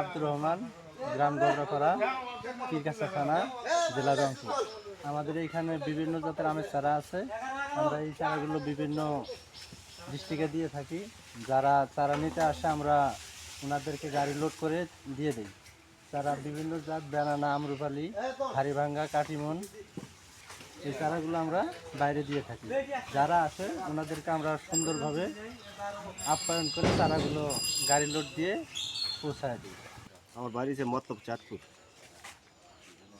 আব্দুর রহমান, গ্রাম গবরাপাড়া, পীরগাছা থানা, জেলা রংপুর। আমাদের এইখানে বিভিন্ন জাতের আমের চারা আছে। আমরা এই চারাগুলো বিভিন্ন ডিস্ট্রিক্টে দিয়ে থাকি। যারা চারা নিতে আসে আমরা ওনাদেরকে গাড়ি লোড করে দিয়ে দিই। চারা বিভিন্ন জাত, বেনানা, আমরুপালি, হাড়িভাঙ্গা, কাটিমন, এই চারাগুলো আমরা বাইরে দিয়ে থাকি। যারা আসে ওনাদেরকে আমরা সুন্দরভাবে আপ্যায়ন করে চারাগুলো গাড়ি লোড দিয়ে পৌঁছায় দিই। আমার বাড়ি যে মতলব চাঁদপুর।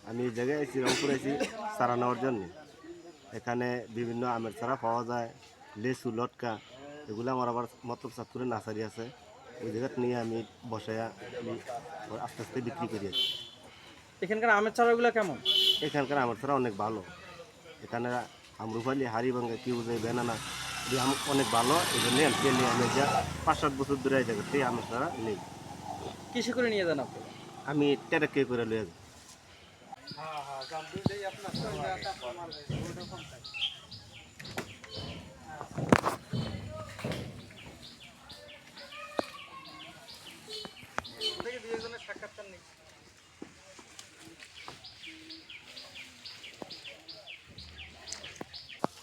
আমি এই জায়গায় এসেছি, রংপুর এসেছি চারা নেওয়ার জন্য। এখানে বিভিন্ন আমের চারা পাওয়া যায়, লেচু, লটকা, এগুলো আমার আবার মতলব চাঁদপুরে নার্সারি আছে। ওই জায়গা নিয়ে আমি বসাইয়া আস্তে আস্তে বিক্রি করি। এখানকার আমের চারাগুলো কেমন? এখানকার আমের চারা অনেক ভালো। এখানে আমরুপালি, হাড়িভাঙ্গা, কিউজে, বেনানা এই আম অনেক ভালো। এই জন্য আমি যা 5-7 বছর ধরে এই জায়গাতে আমের চারা নেই। কিসে করে নিয়ে যান আপনি? আমি টেরাকে করে লয়ে যাই।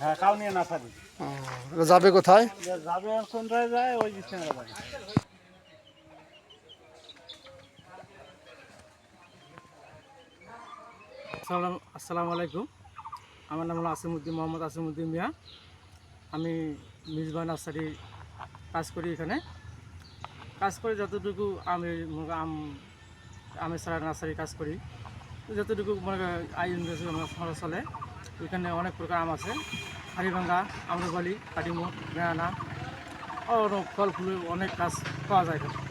হ্যাঁ, কাউ নিয়ে না পারি। যাবে কোথায়? যাবে কোনটায় যায় ওই বিছানা যায়। আসসালামু আলাইকুম। আমার নাম হলো আসিমউদ্দিন, মোহাম্মদ আসিমউদ্দিন মিয়া। আমি মিজবাহ নার্সারি কাজ করি। এখানে কাজ করে যতটুকু আমের চারা নার্সারি কাজ করি, যতটুকু মনে আই ইনভেস্ট খরচ চলে। এখানে অনেক প্রকার আম আছে, হাড়িভাঙ্গা, আমরুপালি, কাটিমো, বেনানা, ফল ফুল অনেক গাছ পাওয়া যায় এখানে।